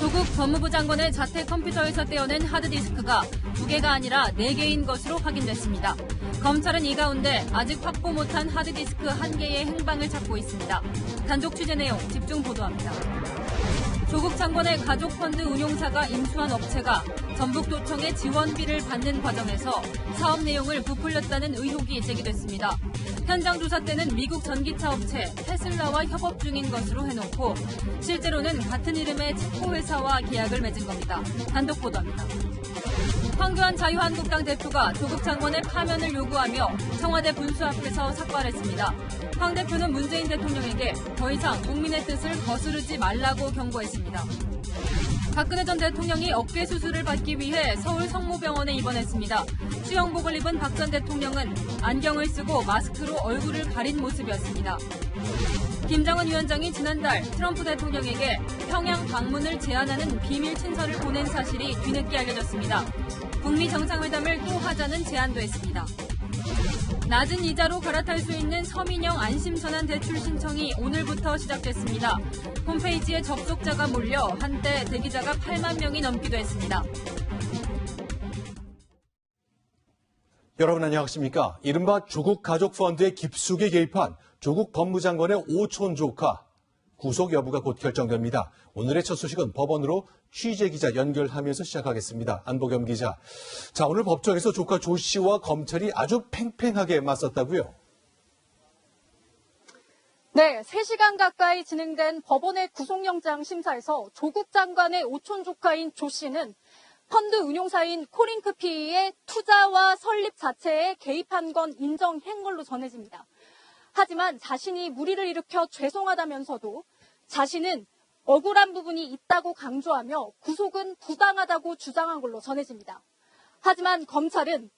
조국 법무부 장관의 자택 컴퓨터에서 떼어낸 하드디스크가 2개가 아니라 4개인 것으로 확인됐습니다. 검찰은 이 가운데 아직 확보 못한 하드디스크 1개의 행방을 찾고 있습니다. 단독 취재 내용 집중 보도합니다. 조국 장관의 가족펀드 운용사가 인수한 업체가 전북도청의 지원비를 받는 과정에서 사업 내용을 부풀렸다는 의혹이 제기됐습니다. 현장 조사 때는 미국 전기차 업체 테슬라와 협업 중인 것으로 해놓고 실제로는 같은 이름의 체코회사와 계약을 맺은 겁니다. 단독 보도합니다. 황교안 자유한국당 대표가 조국 장관의 파면을 요구하며 청와대 분수 앞에서 삭발했습니다. 황 대표는 문재인 대통령에게 더 이상 국민의 뜻을 거스르지 말라고 경고했습니다. 박근혜 전 대통령이 어깨 수술을 받기 위해 서울 성모병원에 입원했습니다. 수영복을 입은 박 전 대통령은 안경을 쓰고 마스크로 얼굴을 가린 모습이었습니다. 김정은 위원장이 지난달 트럼프 대통령에게 평양 방문을 제안하는 비밀 친서를 보낸 사실이 뒤늦게 알려졌습니다. 북미 정상회담을 또 하자는 제안도 했습니다. 낮은 이자로 갈아탈 수 있는 서민형 안심전환 대출 신청이 오늘부터 시작됐습니다. 홈페이지에 접속자가 몰려 한때 대기자가 8만 명이 넘기도 했습니다. 여러분 안녕하십니까? 이른바 조국 가족펀드에 깊숙이 개입한 조국 법무장관의 오촌 조카 구속 여부가 곧 결정됩니다. 오늘의 첫 소식은 법원으로 취재기자 연결하면서 시작하겠습니다. 안보겸 기자. 자, 오늘 법정에서 조카 조 씨와 검찰이 아주 팽팽하게 맞섰다고요? 네, 3시간 가까이 진행된 법원의 구속영장 심사에서 조국 장관의 오촌 조카인 조 씨는 펀드 운용사인 코링크피의 투자와 설립 자체에 개입한 건 인정한 걸로 전해집니다. 하지만 자신이 무리를 일으켜 죄송하다면서도 자신은 억울한 부분이 있다고 강조하며 구속은 부당하다고 주장한 걸로 전해집니다. 하지만 검찰은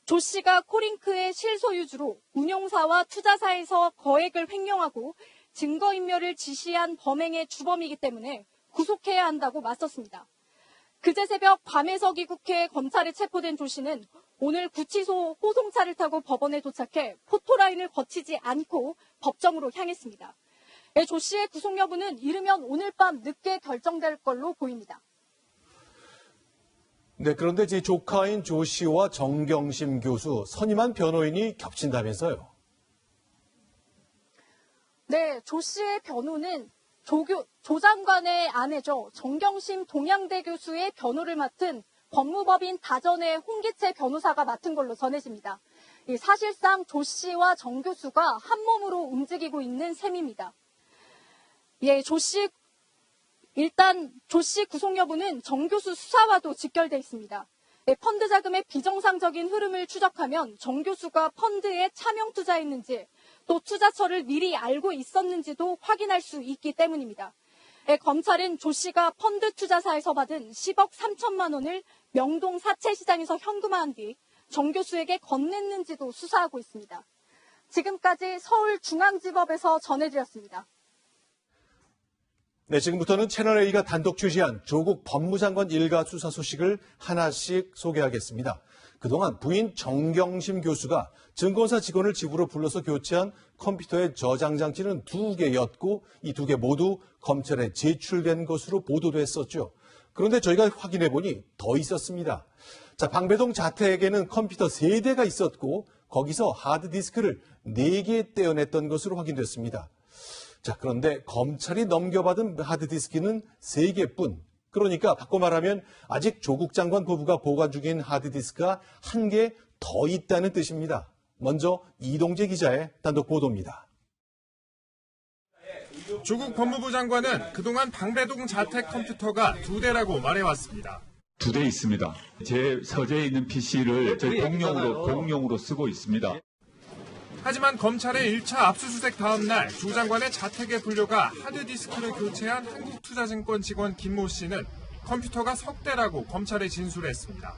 조 씨가 코링크의 실소유주로 운용사와 투자사에서 거액을 횡령하고 증거인멸을 지시한 범행의 주범이기 때문에 구속해야 한다고 맞섰습니다. 그제 새벽 밤에서 귀국해 검찰에 체포된 조 씨는 오늘 구치소 호송차를 타고 법원에 도착해 포토라인을 거치지 않고 법정으로 향했습니다. 조 씨의 구속 여부는 이르면 오늘 밤 늦게 결정될 걸로 보입니다. 네, 그런데 제 조카인 조 씨와 정경심 교수, 선임한 변호인이 겹친다면서요? 네, 조 씨의 변호는 조 장관의 아내죠. 정경심 동양대 교수의 변호를 맡은 법무법인 다전의 홍기채 변호사가 맡은 걸로 전해집니다. 사실상 조 씨와 정 교수가 한 몸으로 움직이고 있는 셈입니다. 일단 조 씨 구속 여부는 정 교수 수사와도 직결돼 있습니다. 펀드 자금의 비정상적인 흐름을 추적하면 정 교수가 펀드에 차명 투자했는지 또 투자처를 미리 알고 있었는지도 확인할 수 있기 때문입니다. 검찰은 조 씨가 펀드 투자사에서 받은 10억 3천만 원을 명동 사채시장에서 현금화한 뒤 정 교수에게 건넸는지도 수사하고 있습니다. 지금까지 서울중앙지법에서 전해드렸습니다. 네, 지금부터는 채널A가 단독 취재한 조국 법무장관 일가 수사 소식을 하나씩 소개하겠습니다. 그동안 부인 정경심 교수가 증권사 직원을 집으로 불러서 교체한 컴퓨터의 저장 장치는 2개였고 이 2개 모두 검찰에 제출된 것으로 보도됐었죠. 그런데 저희가 확인해보니 더 있었습니다. 자, 방배동 자택에는 컴퓨터 3대가 있었고 거기서 하드디스크를 4개 떼어냈던 것으로 확인됐습니다. 자, 그런데 검찰이 넘겨받은 하드디스크는 3개뿐. 그러니까 바꿔 말하면 아직 조국 장관 부부가 보관 중인 하드디스크가 1개 더 있다는 뜻입니다. 먼저 이동재 기자의 단독 보도입니다. 조국 법무부 장관은 그동안 방배동 자택 컴퓨터가 2대라고 말해왔습니다. 2대 있습니다. 제 서재에 있는 PC를 저희 공용으로 쓰고 있습니다. 하지만 검찰의 1차 압수수색 다음 날 조 장관의 자택에 불려가 하드디스크를 교체한 한국투자증권 직원 김모 씨는 컴퓨터가 석 대라고 검찰에 진술했습니다.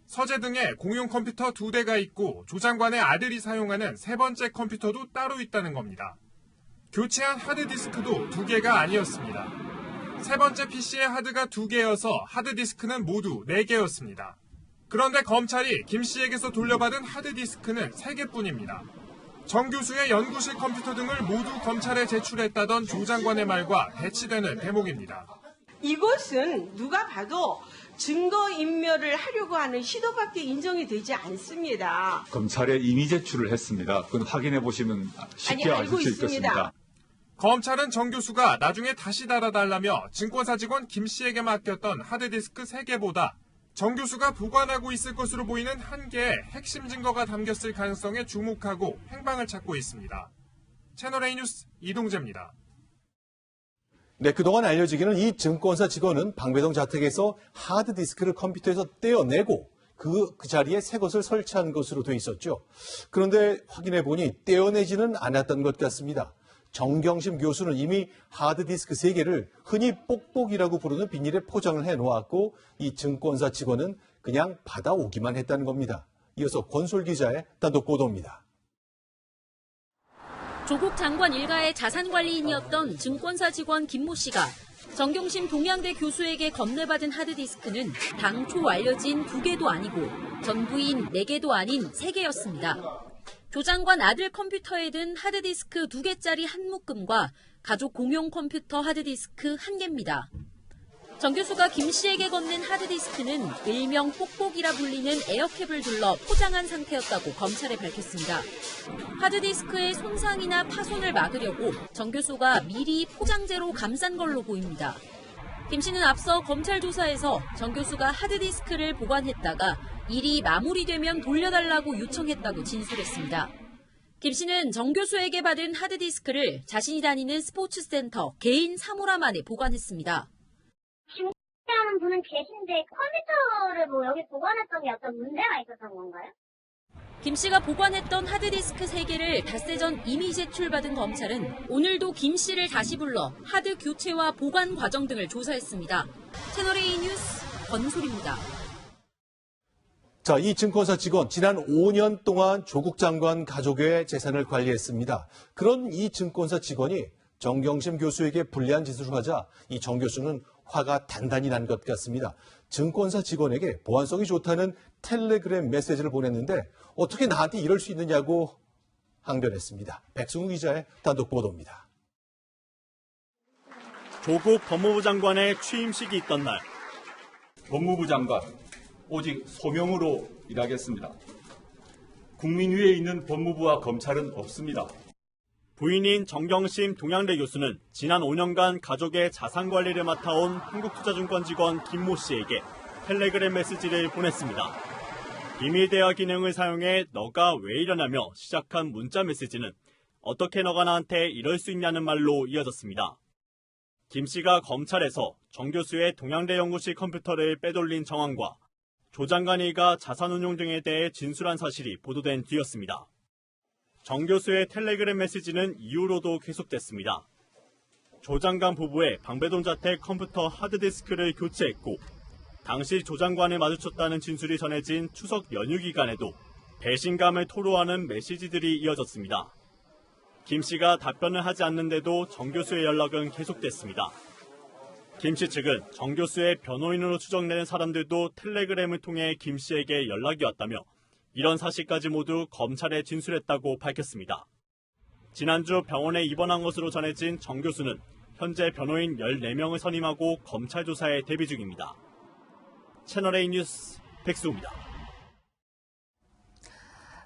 서재 등에 공용 컴퓨터 2대가 있고 조 장관의 아들이 사용하는 3번째 컴퓨터도 따로 있다는 겁니다. 교체한 하드디스크도 2개가 아니었습니다. 3번째 PC의 하드가 2개여서 하드디스크는 모두 4개였습니다. 그런데 검찰이 김 씨에게서 돌려받은 하드디스크는 3개뿐입니다. 정 교수의 연구실 컴퓨터 등을 모두 검찰에 제출했다던 조 장관의 말과 배치되는 대목입니다. 이것은 누가 봐도 증거인멸을 하려고 하는 시도밖에 인정이 되지 않습니다. 검찰에 이미 제출을 했습니다. 그건 확인해 보시면 쉽게 알고 아실 수 있습니다. 있겠습니다. 검찰은 정 교수가 나중에 다시 달아달라며 증권사 직원 김 씨에게 맡겼던 하드디스크 3개보다 정 교수가 보관하고 있을 것으로 보이는 1개의 핵심 증거가 담겼을 가능성에 주목하고 행방을 찾고 있습니다. 채널A 뉴스 이동재입니다. 네, 그동안 알려지기는 이 증권사 직원은 방배동 자택에서 하드디스크를 컴퓨터에서 떼어내고 그 자리에 새 것을 설치한 것으로 돼 있었죠. 그런데 확인해 보니 떼어내지는 않았던 것 같습니다. 정경심 교수는 이미 하드디스크 3개를 흔히 뽁뽁이라고 부르는 비닐에 포장을 해놓았고 이 증권사 직원은 그냥 받아오기만 했다는 겁니다. 이어서 권솔 기자의 단독 보도입니다. 조국 장관 일가의 자산관리인이었던 증권사 직원 김모 씨가 정경심 동양대 교수에게 건네받은 하드디스크는 당초 알려진 2개도 아니고 전부인 4개도 아닌 3개였습니다. 조 장관 아들 컴퓨터에 든 하드디스크 2개짜리 한 묶음과 가족 공용 컴퓨터 하드디스크 1개입니다. 정 교수가 김 씨에게 건넨 하드디스크는 일명 뽁뽁이라 불리는 에어캡을 둘러 포장한 상태였다고 검찰에 밝혔습니다. 하드디스크의 손상이나 파손을 막으려고 정 교수가 미리 포장재로 감싼 걸로 보입니다. 김 씨는 앞서 검찰 조사에서 정 교수가 하드디스크를 보관했다가 일이 마무리되면 돌려달라고 요청했다고 진술했습니다. 김 씨는 정 교수에게 받은 하드디스크를 자신이 다니는 스포츠센터 개인 사물함 안에 보관했습니다. 김씨라는 분은 계신데 컴퓨터를 뭐 여기 보관했던 게 어떤 문제가 있었던 건가요? 김 씨가 보관했던 하드디스크 3개를 닷새 전 이미 제출받은 검찰은 오늘도 김 씨를 다시 불러 하드 교체와 보관 과정 등을 조사했습니다. 채널A 뉴스 권솔입니다. 자, 이 증권사 직원 지난 5년 동안 조국 장관 가족의 재산을 관리했습니다. 그런 이 증권사 직원이 정경심 교수에게 불리한 짓을 하자 이 정 교수는 화가 단단히 난 것 같습니다. 증권사 직원에게 보안성이 좋다는 텔레그램 메시지를 보냈는데 어떻게 나한테 이럴 수 있느냐고 항변했습니다. 백승우 기자의 단독 보도입니다. 조국 법무부 장관의 취임식이 있던 날, 법무부 장관 오직 소명으로 일하겠습니다. 국민 위에 있는 법무부와 검찰은 없습니다. 부인인 정경심 동양대 교수는 지난 5년간 가족의 자산 관리를 맡아온 한국투자증권 직원 김모 씨에게 텔레그램 메시지를 보냈습니다. 비밀 대화 기능을 사용해 너가 왜 이러냐며 시작한 문자 메시지는 어떻게 너가 나한테 이럴 수 있냐는 말로 이어졌습니다. 김 씨가 검찰에서 정 교수의 동양대 연구실 컴퓨터를 빼돌린 정황과 조 장관 일가 자산운용 등에 대해 진술한 사실이 보도된 뒤였습니다. 정 교수의 텔레그램 메시지는 이후로도 계속됐습니다. 조 장관 부부의 방배동 자택 컴퓨터 하드디스크를 교체했고 당시 조 장관을 마주쳤다는 진술이 전해진 추석 연휴 기간에도 배신감을 토로하는 메시지들이 이어졌습니다. 김 씨가 답변을 하지 않는데도 정 교수의 연락은 계속됐습니다. 김 씨 측은 정 교수의 변호인으로 추정되는 사람들도 텔레그램을 통해 김 씨에게 연락이 왔다며 이런 사실까지 모두 검찰에 진술했다고 밝혔습니다. 지난주 병원에 입원한 것으로 전해진 정 교수는 현재 변호인 14명을 선임하고 검찰 조사에 대비 중입니다. 채널A 뉴스 백수입니다.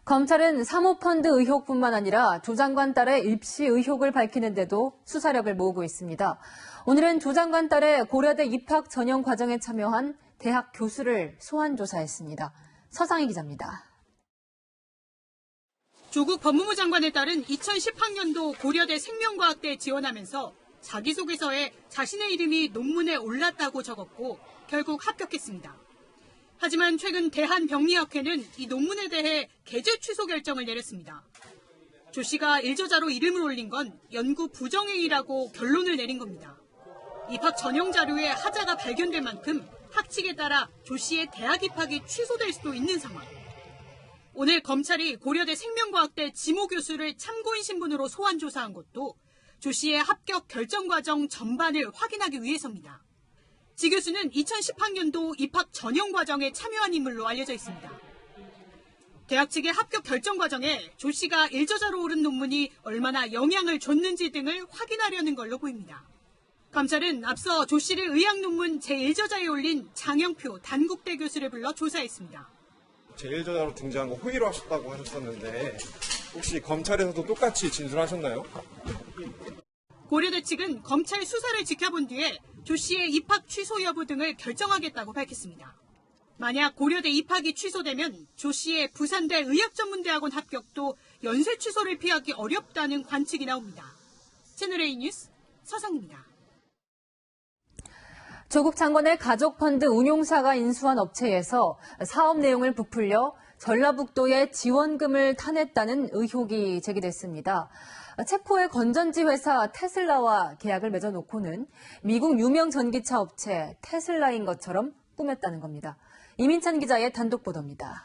검찰은 사모펀드 의혹뿐만 아니라 조 장관 딸의 입시 의혹을 밝히는데도 수사력을 모으고 있습니다. 오늘은 조 장관 딸의 고려대 입학 전형 과정에 참여한 대학 교수를 소환 조사했습니다. 서상희 기자입니다. 조국 법무부 장관의 딸은 2010학년도 고려대 생명과학대에 지원하면서 자기소개서에 자신의 이름이 논문에 올랐다고 적었고 결국 합격했습니다. 하지만 최근 대한병리학회는 이 논문에 대해 게재 취소 결정을 내렸습니다. 조 씨가 일저자로 이름을 올린 건 연구 부정행위라고 결론을 내린 겁니다. 입학 전형 자료에 하자가 발견된 만큼 학칙에 따라 조 씨의 대학 입학이 취소될 수도 있는 상황. 오늘 검찰이 고려대 생명과학대 지모 교수를 참고인 신분으로 소환 조사한 것도 조 씨의 합격 결정 과정 전반을 확인하기 위해서입니다. 지 교수는 2010학년도 입학 전형 과정에 참여한 인물로 알려져 있습니다. 대학 측의 합격 결정 과정에 조 씨가 일저자로 오른 논문이 얼마나 영향을 줬는지 등을 확인하려는 걸로 보입니다. 검찰은 앞서 조 씨를 의학 논문 제1저자에 올린 장영표 단국대 교수를 불러 조사했습니다. 제1저자로 등장한 거 호의로 하셨다고 하셨었는데 혹시 검찰에서도 똑같이 진술하셨나요? 고려대 측은 검찰 수사를 지켜본 뒤에 조 씨의 입학 취소 여부 등을 결정하겠다고 밝혔습니다. 만약 고려대 입학이 취소되면 조 씨의 부산대 의학전문대학원 합격도 연쇄 취소를 피하기 어렵다는 관측이 나옵니다. 채널A 뉴스 서상입니다. 조국 장관의 가족펀드 운용사가 인수한 업체에서 사업 내용을 부풀려 전라북도에 지원금을 타냈다는 의혹이 제기됐습니다. 체코의 건전지 회사 테슬라와 계약을 맺어놓고는 미국 유명 전기차 업체 테슬라인 것처럼 꾸몄다는 겁니다. 이민찬 기자의 단독 보도입니다.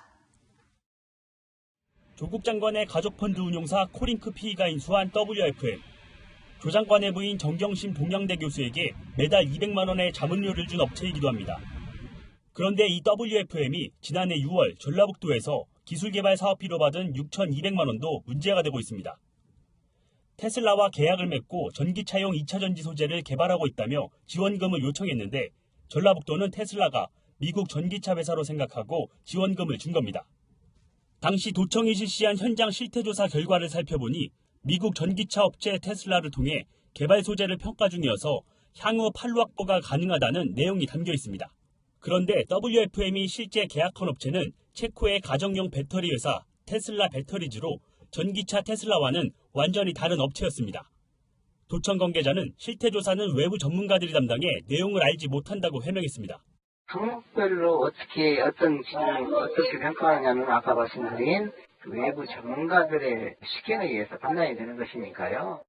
조국 장관의 가족펀드 운용사 코링크P가 인수한 WFM. 조 장관의 부인 정경심 동양대 교수에게 매달 200만 원의 자문료를 준 업체이기도 합니다. 그런데 이 WFM이 지난해 6월 전라북도에서 기술개발 사업비로 받은 6,200만 원도 문제가 되고 있습니다. 테슬라와 계약을 맺고 전기차용 2차전지 소재를 개발하고 있다며 지원금을 요청했는데 전라북도는 테슬라가 미국 전기차 회사로 생각하고 지원금을 준 겁니다. 당시 도청이 실시한 현장 실태조사 결과를 살펴보니 미국 전기차 업체 테슬라를 통해 개발 소재를 평가 중이어서 향후 판로 확보가 가능하다는 내용이 담겨 있습니다. 그런데 WFM이 실제 계약한 업체는 체코의 가정용 배터리 회사 테슬라 배터리즈로 전기차 테슬라와는 완전히 다른 업체였습니다. 도청 관계자는 실태조사는 외부 전문가들이 담당해 내용을 알지 못한다고 해명했습니다. 항목별로 어떤 기준을 어떻게 평가하냐면 아까 말씀드린 외부 전문가들의 식견에 의해서 판단이 되는 것이니까요.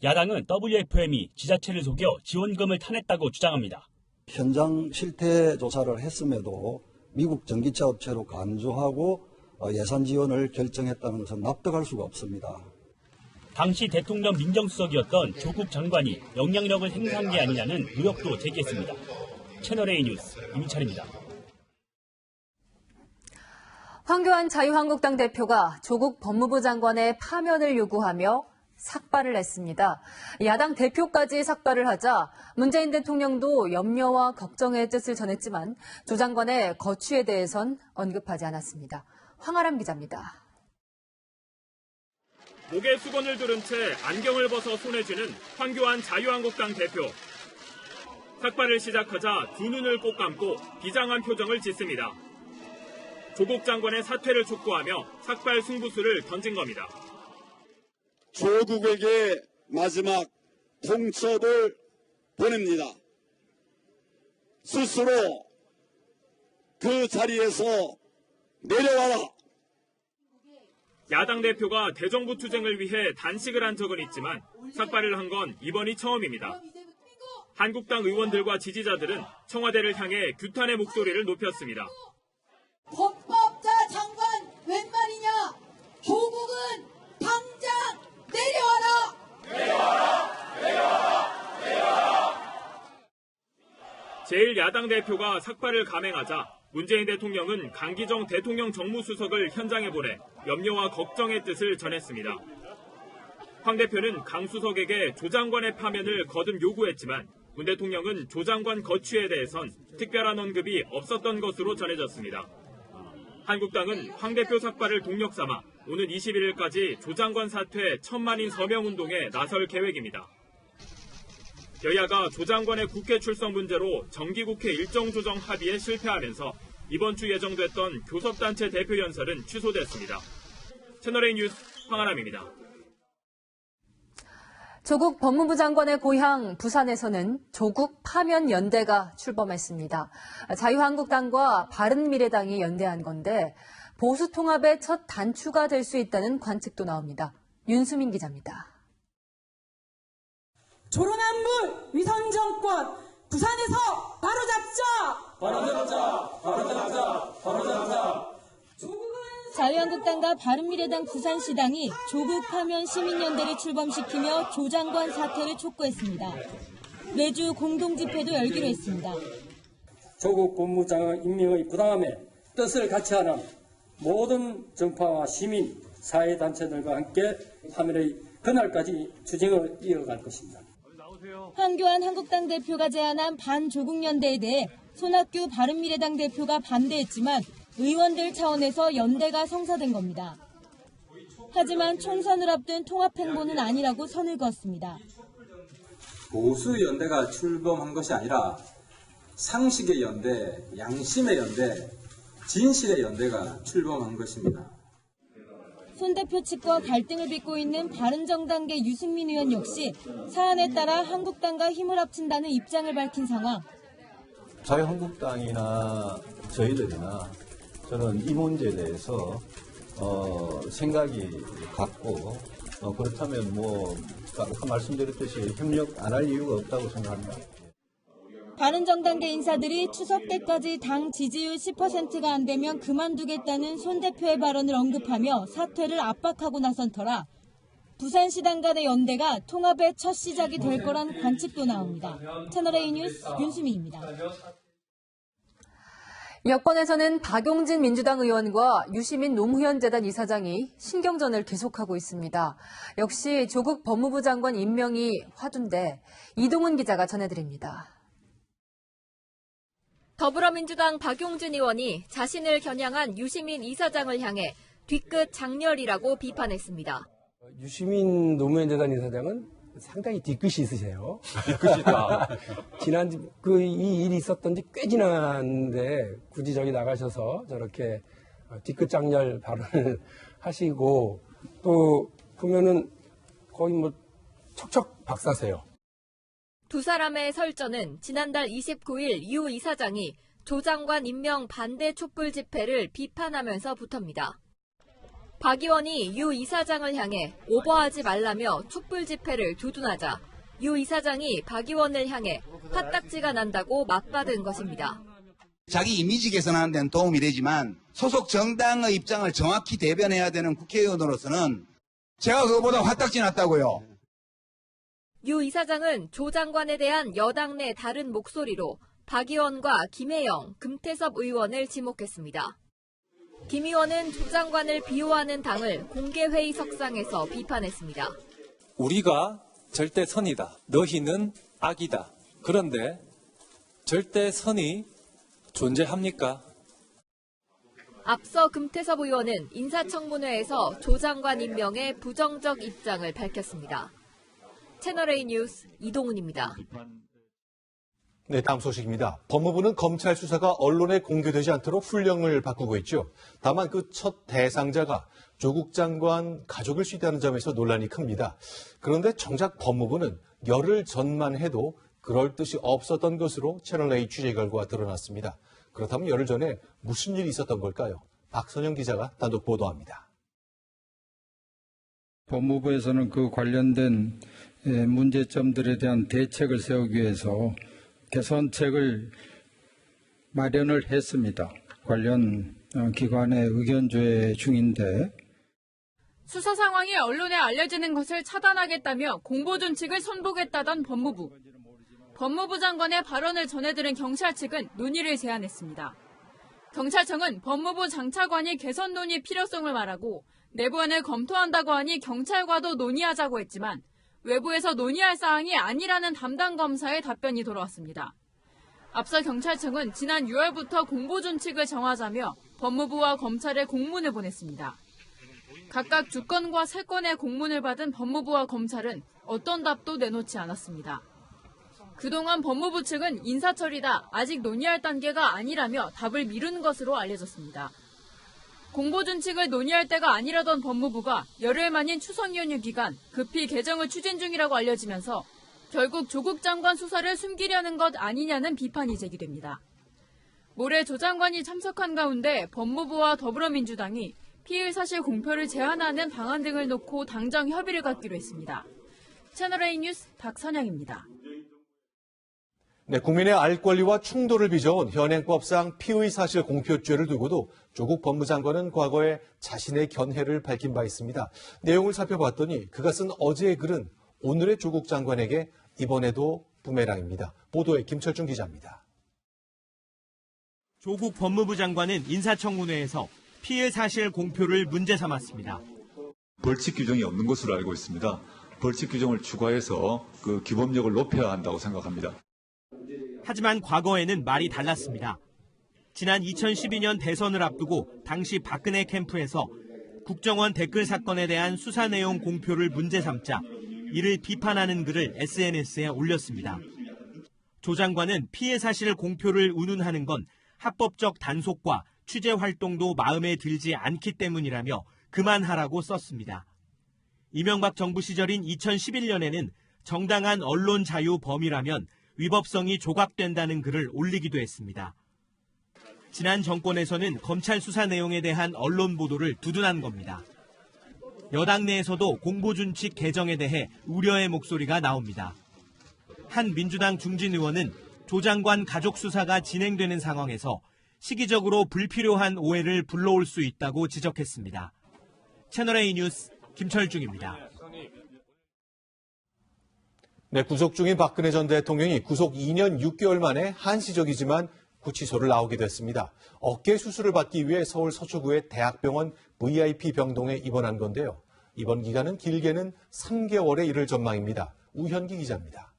야당은 WFM이 지자체를 속여 지원금을 타냈다고 주장합니다. 현장 실태 조사를 했음에도 미국 전기차 업체로 간주하고 예산 지원을 결정했다는 것은 납득할 수가 없습니다. 당시 대통령 민정수석이었던 조국 장관이 영향력을 행사한 게 아니냐는 의혹도 제기했습니다. 채널A 뉴스 이민찬입니다. 황교안 자유한국당 대표가 조국 법무부 장관의 파면을 요구하며 삭발을 했습니다. 야당 대표까지 삭발을 하자 문재인 대통령도 염려와 걱정의 뜻을 전했지만 조 장관의 거취에 대해선 언급하지 않았습니다. 황아람 기자입니다. 목에 수건을 두른 채 안경을 벗어 손에 쥐는 황교안 자유한국당 대표. 삭발을 시작하자 두 눈을 꼭 감고 비장한 표정을 짓습니다. 조국 장관의 사퇴를 촉구하며 삭발 승부수를 던진 겁니다. 조국에게 마지막 통첩을 보냅니다. 스스로 그 자리에서 내려와라. 야당 대표가 대정부 투쟁을 위해 단식을 한 적은 있지만 삭발을 한 건 이번이 처음입니다. 한국당 의원들과 지지자들은 청와대를 향해 규탄의 목소리를 높였습니다. 헌법자 장관 웬 말이냐? 조국은 당장 내려와라! 내려와라! 내려와라! 내려와라! 제1야당 대표가 삭발을 감행하자 문재인 대통령은 강기정 대통령 정무수석을 현장에 보내 염려와 걱정의 뜻을 전했습니다. 황 대표는 강 수석에게 조 장관의 파면을 거듭 요구했지만 문 대통령은 조 장관 거취에 대해선 특별한 언급이 없었던 것으로 전해졌습니다. 한국당은 황 대표 삭발을 동력 삼아 오는 21일까지 조 장관 사퇴 1000만인 서명운동에 나설 계획입니다. 여야가 조 장관의 국회 출석 문제로 정기국회 일정 조정 합의에 실패하면서 이번 주 예정됐던 교섭단체 대표 연설은 취소됐습니다. 채널A 뉴스 황아람입니다. 조국 법무부 장관의 고향 부산에서는 조국 파면 연대가 출범했습니다. 자유한국당과 바른미래당이 연대한 건데 보수 통합의 첫 단추가 될 수 있다는 관측도 나옵니다. 윤수민 기자입니다. 조로남불 위선 정권 부산에서 바로잡자! 바로잡자! 바로잡자! 바로잡자! 자유한국당과 바른미래당 부산시당이 조국 파면 시민연대를 출범시키며 조 장관 사퇴를 촉구했습니다. 매주 공동집회도 열기로 했습니다. 조국 법무장관 임명의 부당함에 뜻을 같이 하는 모든 정파와 시민, 사회단체들과 함께 파면의 그날까지 투쟁을 이어갈 것입니다. 황교안 한국당 대표가 제안한 반조국연대에 대해 손학규 바른미래당 대표가 반대했지만 의원들 차원에서 연대가 성사된 겁니다. 하지만 총선을 앞둔 통합행보는 아니라고 선을 그었습니다. 보수 연대가 출범한 것이 아니라 상식의 연대, 양심의 연대, 진실의 연대가 출범한 것입니다. 손 대표 측과 갈등을 빚고 있는 바른정당계 유승민 의원 역시 사안에 따라 한국당과 힘을 합친다는 입장을 밝힌 상황. 자유한국당이나 저희들이나 저는 이 문제에 대해서 생각이 같고 그렇다면 아까 말씀드렸듯이 협력 안 할 이유가 없다고 생각합니다. 바른정당계 인사들이 추석 때까지 당 지지율 10%가 안 되면 그만두겠다는 손 대표의 발언을 언급하며 사퇴를 압박하고 나선 터라 부산시당 간의 연대가 통합의 첫 시작이 될 거란 관측도 나옵니다. 채널A 뉴스 윤수미입니다. 여권에서는 박용진 민주당 의원과 유시민 노무현 재단 이사장이 신경전을 계속하고 있습니다. 역시 조국 법무부 장관 임명이 화두인데 이동훈 기자가 전해드립니다. 더불어민주당 박용진 의원이 자신을 겨냥한 유시민 이사장을 향해 뒤끝 장렬이라고 비판했습니다. 유시민 노무현 재단 이사장은 상당히 뒤끝이 있으세요. 뒤끝이다. 지난 이 일이 있었던 지 꽤 지났는데 굳이 저기 나가셔서 저렇게 뒤끝 장렬 발언을 하시고 또 보면은 거의 척척 박사세요. 두 사람의 설전은 지난달 29일 유 이사장이 조 장관 임명 반대 촛불 집회를 비판하면서 붙습니다. 박 의원이 유 이사장을 향해 오버하지 말라며 촛불 집회를 두둔하자 유 이사장이 박 의원을 향해 화딱지가 난다고 맞받은 것입니다. 자기 이미지 개선하는 데는 도움이 되지만 소속 정당의 입장을 정확히 대변해야 되는 국회의원으로서는 제가 그거보다 화딱지 났다고요. 유 이사장은 조 장관에 대한 여당 내 다른 목소리로 박 의원과 김혜영, 금태섭 의원을 지목했습니다. 김 의원은 조 장관을 비호하는 당을 공개회의석상에서 비판했습니다. 우리가 절대 선이다. 너희는 악이다. 그런데 절대 선이 존재합니까? 앞서 금태섭 의원은 인사청문회에서 조 장관 임명에 부정적 입장을 밝혔습니다. 채널A 뉴스 이동훈입니다. 네, 다음 소식입니다. 법무부는 검찰 수사가 언론에 공개되지 않도록 훈령을 바꾸고 있죠. 다만 그 첫 대상자가 조국 장관 가족일 수 있다는 점에서 논란이 큽니다. 그런데 정작 법무부는 열흘 전만 해도 그럴 뜻이 없었던 것으로 채널A 취재 결과가 드러났습니다. 그렇다면 열흘 전에 무슨 일이 있었던 걸까요? 박선영 기자가 단독 보도합니다. 법무부에서는 그 관련된 문제점들에 대한 대책을 세우기 위해서 개선책을 마련을 했습니다. 관련 기관의 의견 조회 중인데 수사 상황이 언론에 알려지는 것을 차단하겠다며 공보 준칙을 선보겠다던 법무부. 법무부 장관의 발언을 전해들은 경찰 측은 논의를 제안했습니다. 경찰청은 법무부 장차관이 개선 논의 필요성을 말하고 내부안을 검토한다고 하니 경찰과도 논의하자고 했지만 외부에서 논의할 사항이 아니라는 담당 검사의 답변이 돌아왔습니다. 앞서 경찰청은 지난 6월부터 공보 준칙을 정하자며 법무부와 검찰에 공문을 보냈습니다. 각각 2건과 3건의 공문을 받은 법무부와 검찰은 어떤 답도 내놓지 않았습니다. 그동안 법무부 측은 인사처리다, 아직 논의할 단계가 아니라며 답을 미룬 것으로 알려졌습니다. 공보 준칙을 논의할 때가 아니라던 법무부가 열흘 만인 추석 연휴 기간 급히 개정을 추진 중이라고 알려지면서 결국 조국 장관 수사를 숨기려는 것 아니냐는 비판이 제기됩니다. 모레 조 장관이 참석한 가운데 법무부와 더불어민주당이 피의 사실 공표를 제한하는 방안 등을 놓고 당정 협의를 갖기로 했습니다. 채널A 뉴스 박선영입니다. 네, 국민의 알 권리와 충돌을 빚어온 현행법상 피의 사실 공표죄를 두고도 조국 법무장관은 과거에 자신의 견해를 밝힌 바 있습니다. 내용을 살펴봤더니 그가 쓴 어제의 글은 오늘의 조국 장관에게 이번에도 부메랑입니다. 보도에 김철중 기자입니다. 조국 법무부 장관은 인사청문회에서 피의 사실 공표를 문제 삼았습니다. 벌칙 규정이 없는 것으로 알고 있습니다. 벌칙 규정을 추가해서 그 기범력을 높여야 한다고 생각합니다. 하지만 과거에는 말이 달랐습니다. 지난 2012년 대선을 앞두고 당시 박근혜 캠프에서 국정원 댓글 사건에 대한 수사 내용 공표를 문제 삼자 이를 비판하는 글을 SNS에 올렸습니다. 조 장관은 피해 사실 공표를 운운하는 건 합법적 단속과 취재 활동도 마음에 들지 않기 때문이라며 그만하라고 썼습니다. 이명박 정부 시절인 2011년에는 정당한 언론 자유 범위라면 위법성이 조각된다는 글을 올리기도 했습니다. 지난 정권에서는 검찰 수사 내용에 대한 언론 보도를 두둔한 겁니다. 여당 내에서도 공보준칙 개정에 대해 우려의 목소리가 나옵니다. 한 민주당 중진 의원은 조 장관 가족 수사가 진행되는 상황에서 시기적으로 불필요한 오해를 불러올 수 있다고 지적했습니다. 채널A 뉴스 김철중입니다. 네, 구속 중인 박근혜 전 대통령이 구속 2년 6개월 만에 한시적이지만 구치소를 나오게 됐습니다. 어깨 수술을 받기 위해 서울 서초구의 대학병원 VIP 병동에 입원한 건데요. 입원 기간은 길게는 3개월에 이를 전망입니다. 우현기 기자입니다.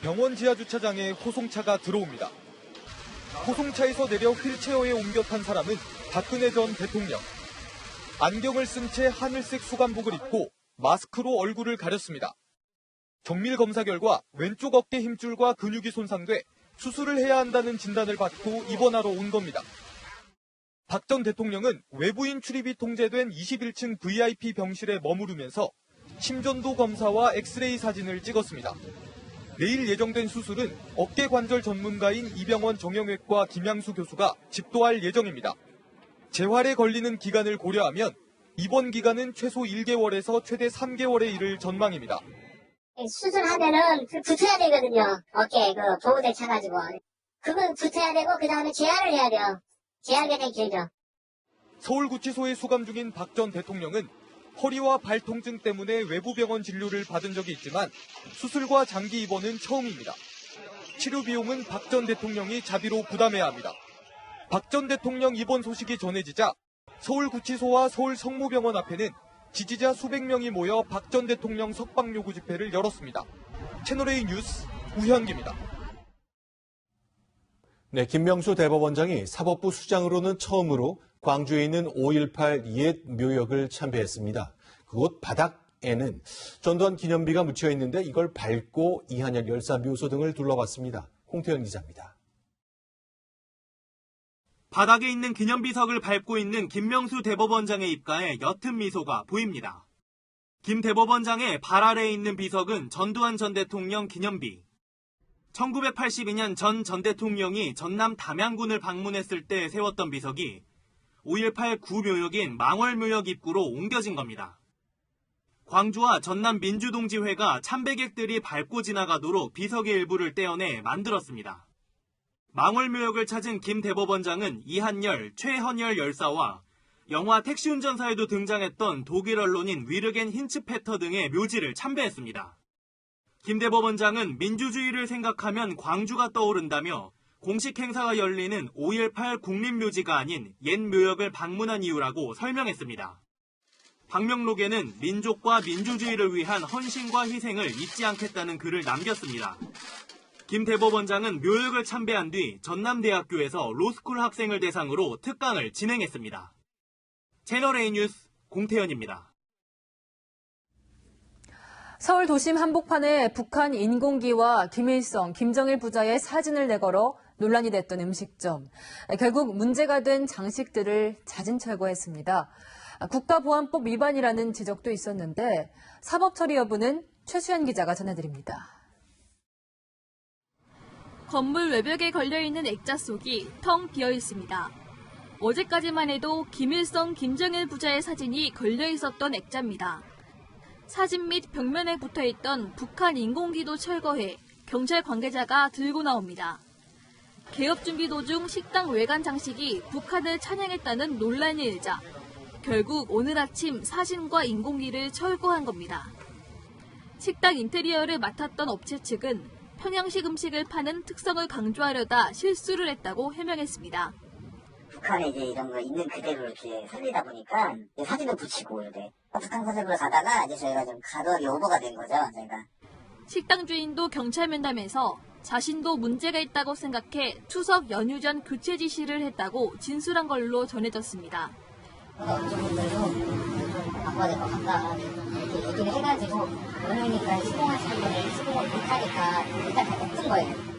병원 지하 주차장에 호송차가 들어옵니다. 호송차에서 내려 휠체어에 옮겨 탄 사람은 박근혜 전 대통령. 안경을 쓴 채 하늘색 수감복을 입고 마스크로 얼굴을 가렸습니다. 정밀 검사 결과 왼쪽 어깨 힘줄과 근육이 손상돼 수술을 해야 한다는 진단을 받고 입원하러 온 겁니다. 박 전 대통령은 외부인 출입이 통제된 21층 VIP 병실에 머무르면서 심전도 검사와 엑스레이 사진을 찍었습니다. 내일 예정된 수술은 어깨 관절 전문가인 이병헌 정형외과 김양수 교수가 집도할 예정입니다. 재활에 걸리는 기간을 고려하면 입원 기간은 최소 1개월에서 최대 3개월에 이를 전망입니다. 수술하면은 붙어야 되거든요. 어깨에 보호대 차가지고. 그건 붙어야 되고 그 다음에 재활을 해야 돼요. 재활 기간이 길죠. 서울구치소에 수감 중인 박 전 대통령은 허리와 발 통증 때문에 외부 병원 진료를 받은 적이 있지만 수술과 장기 입원은 처음입니다. 치료 비용은 박 전 대통령이 자비로 부담해야 합니다. 박 전 대통령 입원 소식이 전해지자 서울구치소와 서울성모병원 앞에는 지지자 수백 명이 모여 박 전 대통령 석방 요구 집회를 열었습니다. 채널A 뉴스 우현기입니다. 네, 김명수 대법원장이 사법부 수장으로는 처음으로 광주에 있는 5.18 옛 묘역을 참배했습니다. 그곳 바닥에는 전두환 기념비가 묻혀 있는데 이걸 밟고 이한열 열사 묘소 등을 둘러봤습니다. 홍태현 기자입니다. 바닥에 있는 기념비석을 밟고 있는 김명수 대법원장의 입가에 옅은 미소가 보입니다. 김 대법원장의 발 아래에 있는 비석은 전두환 전 대통령 기념비. 1982년 전 대통령이 전남 담양군을 방문했을 때 세웠던 비석이 5.18 구묘역인 망월묘역 입구로 옮겨진 겁니다. 광주와 전남 민주동지회가 참배객들이 밟고 지나가도록 비석의 일부를 떼어내 만들었습니다. 망월묘역을 찾은 김 대법원장은 이한열, 최헌열 열사와 영화 택시운전사에도 등장했던 독일 언론인 위르겐 힌츠페터 등의 묘지를 참배했습니다. 김 대법원장은 민주주의를 생각하면 광주가 떠오른다며 공식 행사가 열리는 5.18 국립묘지가 아닌 옛 묘역을 방문한 이유라고 설명했습니다. 방명록에는 민족과 민주주의를 위한 헌신과 희생을 잊지 않겠다는 글을 남겼습니다. 김 대법원장은 묘역을 참배한 뒤 전남대학교에서 로스쿨 학생을 대상으로 특강을 진행했습니다. 채널A 뉴스 공태현입니다. 서울 도심 한복판에 북한 인공기와 김일성, 김정일 부자의 사진을 내걸어 논란이 됐던 음식점. 결국 문제가 된 장식들을 자진 철거했습니다. 국가보안법 위반이라는 지적도 있었는데 사법 처리 여부는 최수연 기자가 전해드립니다. 건물 외벽에 걸려있는 액자 속이 텅 비어 있습니다. 어제까지만 해도 김일성, 김정일 부자의 사진이 걸려 있었던 액자입니다. 사진 및 벽면에 붙어있던 북한 인공기도 철거해 경찰 관계자가 들고 나옵니다. 개업 준비 도중 식당 외관 장식이 북한을 찬양했다는 논란이 일자 결국 오늘 아침 사진과 인공기를 철거한 겁니다. 식당 인테리어를 맡았던 업체 측은 평양식 음식을 파는 특성을 강조하려다 실수를 했다고 해명했습니다. 북한에 이제 이런 거 있는 그대로 이렇게 살리다 보니까 사진도 붙이고 이렇게 북한 컨셉으로 가다가 이제 저희가 좀 과도하게 오버가 된 거죠, 저희가. 식당 주인도 경찰 면담에서 자신도 문제가 있다고 생각해 추석 연휴 전 교체 지시를 했다고 진술한 걸로 전해졌습니다. 업주분들도 바꿔야 될 것 같다. 이렇게 얘기를 해가지고 연휴니까 시공하시는 분들 시공을 못하니까 일단 다 냅둔 거예요.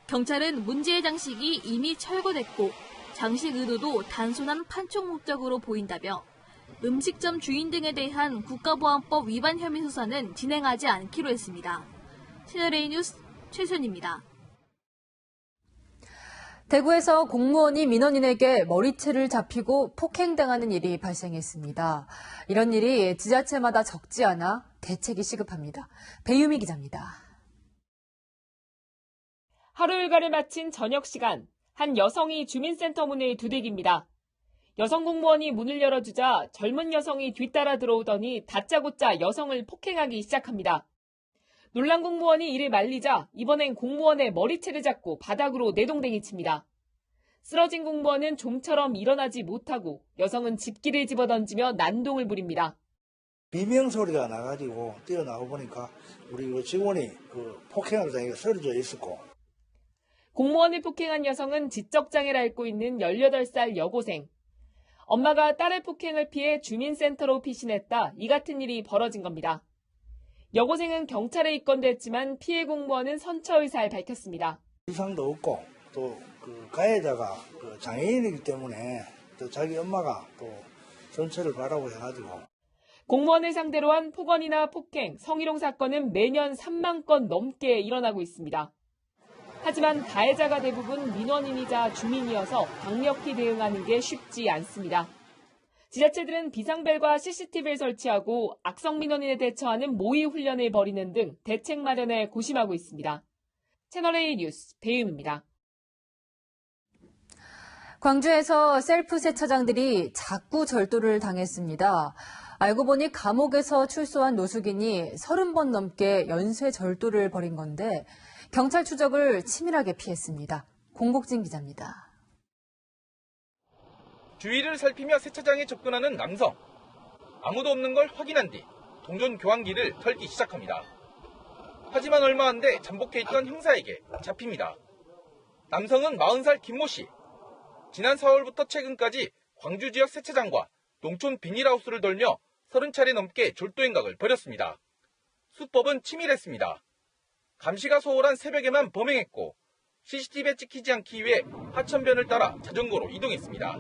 경찰은 문제의 장식이 이미 철거됐고 장식 의도도 단순한 판촉 목적으로 보인다며 음식점 주인 등에 대한 국가보안법 위반 혐의 수사는 진행하지 않기로 했습니다. 채널A 뉴스 최순입니다. 대구에서 공무원이 민원인에게 머리채를 잡히고 폭행당하는 일이 발생했습니다. 이런 일이 지자체마다 적지 않아 대책이 시급합니다. 배유미 기자입니다. 하루 일과를 마친 저녁 시간, 한 여성이 주민센터 문을 두들깁니다. 여성 공무원이 문을 열어주자 젊은 여성이 뒤따라 들어오더니 다짜고짜 여성을 폭행하기 시작합니다. 놀란 공무원이 이를 말리자 이번엔 공무원의 머리채를 잡고 바닥으로 내동댕이 칩니다. 쓰러진 공무원은 좀처럼 일어나지 못하고 여성은 집기를 집어던지며 난동을 부립니다. 비명소리가 나가지고 뛰어나와 보니까 우리 직원이 폭행을 당해 쓰러져 있었고. 공무원을 폭행한 여성은 지적장애를 앓고 있는 18살 여고생. 엄마가 딸의 폭행을 피해 주민센터로 피신했다. 이 같은 일이 벌어진 겁니다. 여고생은 경찰에 입건됐지만 피해 공무원은 선처의사를 밝혔습니다. 이상도 없고 또 가해자가 장애인이기 때문에 또 자기 엄마가 또 선처를 바라고 해가지고. 공무원을 상대로 한 폭언이나 폭행, 성희롱 사건은 매년 3만 건 넘게 일어나고 있습니다. 하지만 가해자가 대부분 민원인이자 주민이어서 강력히 대응하는 게 쉽지 않습니다. 지자체들은 비상벨과 CCTV를 설치하고 악성 민원인에 대처하는 모의 훈련을 벌이는 등 대책 마련에 고심하고 있습니다. 채널A 뉴스 배유미입니다. 광주에서 셀프 세차장들이 자꾸 절도를 당했습니다. 알고 보니 감옥에서 출소한 노숙인이 30번 넘게 연쇄 절도를 벌인 건데 경찰 추적을 치밀하게 피했습니다. 공복진 기자입니다. 주위를 살피며 세차장에 접근하는 남성. 아무도 없는 걸 확인한 뒤 동전 교환기를 털기 시작합니다. 하지만 얼마 안 돼 잠복해 있던 형사에게 잡힙니다. 남성은 40살 김모 씨. 지난 4월부터 최근까지 광주 지역 세차장과 농촌 비닐하우스를 돌며 30차례 넘게 졸도 행각을 벌였습니다. 수법은 치밀했습니다. 감시가 소홀한 새벽에만 범행했고 CCTV에 찍히지 않기 위해 하천변을 따라 자전거로 이동했습니다.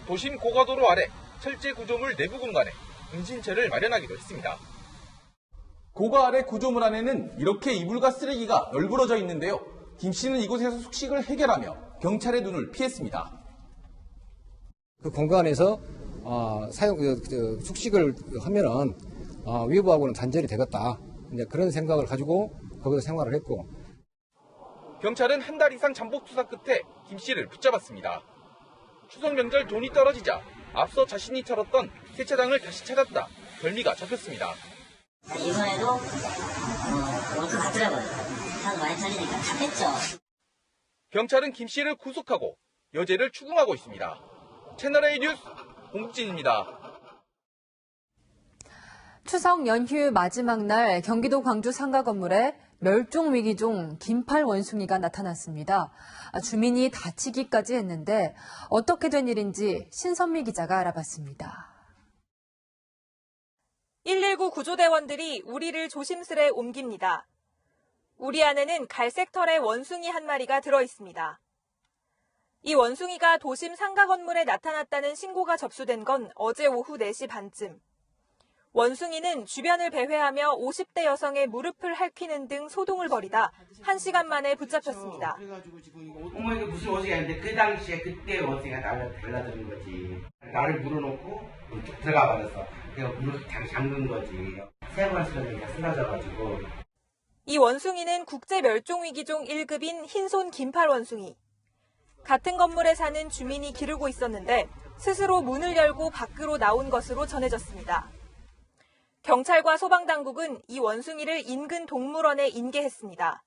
도심 고가도로 아래 철제 구조물 내부 공간에 은신처를 마련하기도 했습니다. 고가 아래 구조물 안에는 이렇게 이불과 쓰레기가 널브러져 있는데요. 김 씨는 이곳에서 숙식을 해결하며 경찰의 눈을 피했습니다. 그 공간에서 숙식을 하면은 위부하고는 단절이 되겠다. 이제 그런 생각을 가지고 거기서 생활을 했고. 경찰은 한 달 이상 잠복 수사 끝에 김 씨를 붙잡았습니다. 추석 명절 돈이 떨어지자 앞서 자신이 털었던 세차장을 다시 찾았다. 별미가 잡혔습니다. 이번에도 원가 같더라고요. 한 많이 털리니까 다 뺐죠. 경찰은 김 씨를 구속하고 여죄를 추궁하고 있습니다. 채널A 뉴스 공국진입니다. 추석 연휴 마지막 날 경기도 광주 상가 건물에 멸종 위기종 긴팔 원숭이가 나타났습니다. 주민이 다치기까지 했는데 어떻게 된 일인지 신선미 기자가 알아봤습니다. 119 구조대원들이 우리를 조심스레 옮깁니다. 우리 안에는 갈색 털의 원숭이 한 마리가 들어있습니다. 이 원숭이가 도심 상가 건물에 나타났다는 신고가 접수된 건 어제 오후 4시 반쯤. 원숭이는 주변을 배회하며 50대 여성의 무릎을 핥히는 등 소동을 벌이다 1시간 만에 붙잡혔습니다. 그래가지고 지금 어머니가 무슨 원숭이가 있는데 그 당시에 그때 원숭이가 달라드는 거지. 나를 물어놓고 쭉 들어가 버렸어. 내가 물을 다 잠근 거지. 3번 쓰러지니까 쓰러져가지고. 이 원숭이는 국제멸종위기종 1급인 흰손 긴팔 원숭이. 같은 건물에 사는 주민이 기르고 있었는데 스스로 문을 열고 밖으로 나온 것으로 전해졌습니다. 경찰과 소방당국은 이 원숭이를 인근 동물원에 인계했습니다.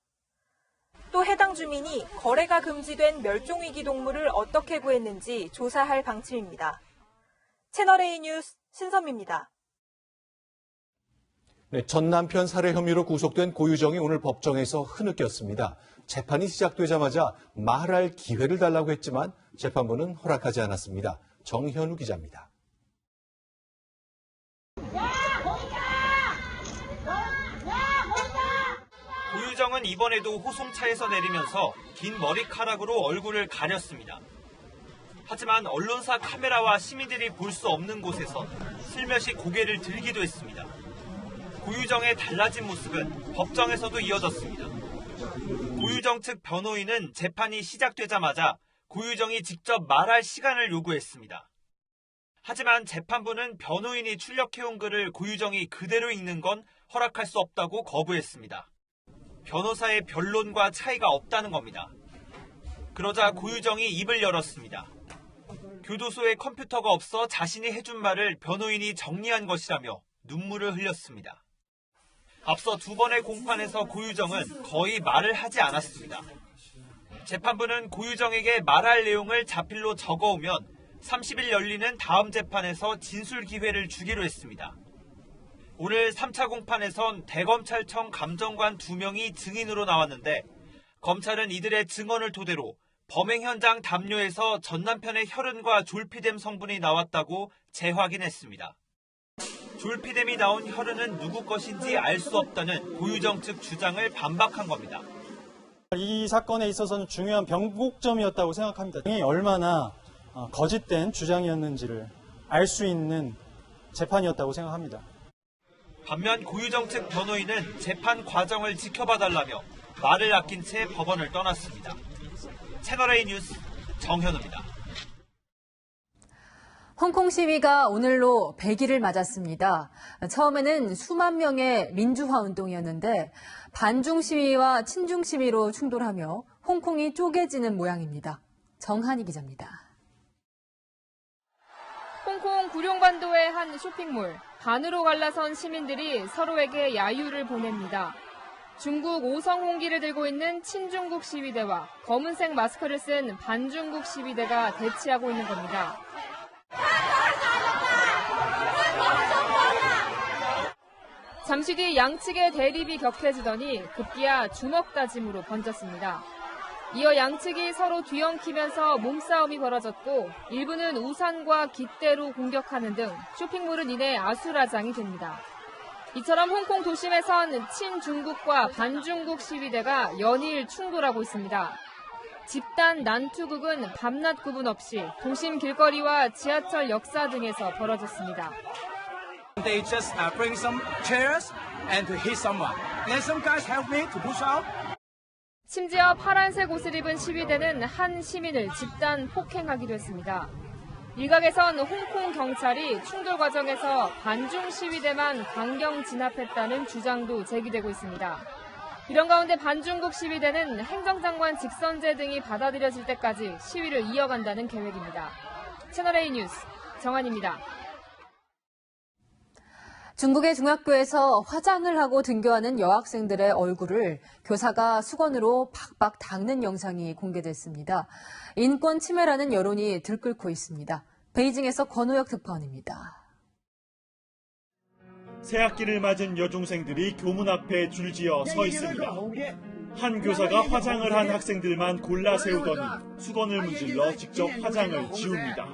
또 해당 해당 주민이 거래가 금지된 멸종위기 동물을 어떻게 구했는지 조사할 방침입니다. 채널A 뉴스 신선미입니다. 네, 전 남편 살해 혐의로 구속된 고유정이 오늘 법정에서 흐느꼈습니다. 재판이 시작되자마자 말할 기회를 달라고 했지만 재판부는 허락하지 않았습니다. 정현우 기자입니다. 고유정은 이번에도 호송차에서 내리면서 긴 머리카락으로 얼굴을 가렸습니다. 하지만 언론사 카메라와 시민들이 볼 수 없는 곳에서 슬며시 고개를 들기도 했습니다. 고유정의 달라진 모습은 법정에서도 이어졌습니다. 고유정 측 변호인은 재판이 시작되자마자 고유정이 직접 말할 시간을 요구했습니다. 하지만 재판부는 변호인이 출력해온 글을 고유정이 그대로 읽는 건 허락할 수 없다고 거부했습니다. 변호사의 변론과 차이가 없다는 겁니다. 그러자 고유정이 입을 열었습니다. 교도소에 컴퓨터가 없어 자신이 해준 말을 변호인이 정리한 것이라며 눈물을 흘렸습니다. 앞서 두 번의 공판에서 고유정은 거의 말을 하지 않았습니다. 재판부는 고유정에게 말할 내용을 자필로 적어오면 30일 열리는 다음 재판에서 진술 기회를 주기로 했습니다. 오늘 3차 공판에선 대검찰청 감정관 2명이 증인으로 나왔는데 검찰은 이들의 증언을 토대로 범행 현장 담요에서 전 남편의 혈흔과 졸피뎀 성분이 나왔다고 재확인했습니다. 졸피뎀이 나온 혈흔은 누구 것인지 알 수 없다는 고유정 측 주장을 반박한 겁니다. 이 사건에 있어서는 중요한 변곡점이었다고 생각합니다. 얼마나 거짓된 주장이었는지를 알 수 있는 재판이었다고 생각합니다. 반면 고유정 측 변호인은 재판 과정을 지켜봐달라며 말을 아낀 채 법원을 떠났습니다. 채널A 뉴스 정현우입니다. 홍콩 시위가 오늘로 100일을 맞았습니다. 처음에는 수만 명의 민주화 운동이었는데 반중 시위와 친중 시위로 충돌하며 홍콩이 쪼개지는 모양입니다. 정한희 기자입니다. 홍콩 구룡반도의 한 쇼핑몰. 반으로 갈라선 시민들이 서로에게 야유를 보냅니다. 중국 오성홍기를 들고 있는 친중국 시위대와 검은색 마스크를 쓴 반중국 시위대가 대치하고 있는 겁니다. 잠시 뒤 양측의 대립이 격해지더니 급기야 주먹 다짐으로 번졌습니다. 이어 양측이 서로 뒤엉키면서 몸싸움이 벌어졌고 일부는 우산과 깃대로 공격하는 등 쇼핑몰은 이내 아수라장이 됩니다. 이처럼 홍콩 도심에선 친중국과 반중국 시위대가 연일 충돌하고 있습니다. 집단 난투극은 밤낮 구분 없이 도심 길거리와 지하철 역사 등에서 벌어졌습니다. They just bring some chairs and to hit someone. Then some guys help me to push out. 심지어 파란색 옷을 입은 시위대는 한 시민을 집단 폭행하기도 했습니다. 일각에선 홍콩 경찰이 충돌 과정에서 반중 시위대만 강경 진압했다는 주장도 제기되고 있습니다. 이런 가운데 반중국 시위대는 행정장관 직선제 등이 받아들여질 때까지 시위를 이어간다는 계획입니다. 채널A 뉴스 정한입니다. 중국의 중학교에서 화장을 하고 등교하는 여학생들의 얼굴을 교사가 수건으로 박박 닦는 영상이 공개됐습니다. 인권 침해라는 여론이 들끓고 있습니다. 베이징에서 권우혁 특파원입니다. 새학기를 맞은 여중생들이 교문 앞에 줄지어 서 있습니다. 한 교사가 화장을 한 학생들만 골라 세우더니 수건을 문질러 직접 화장을 지웁니다.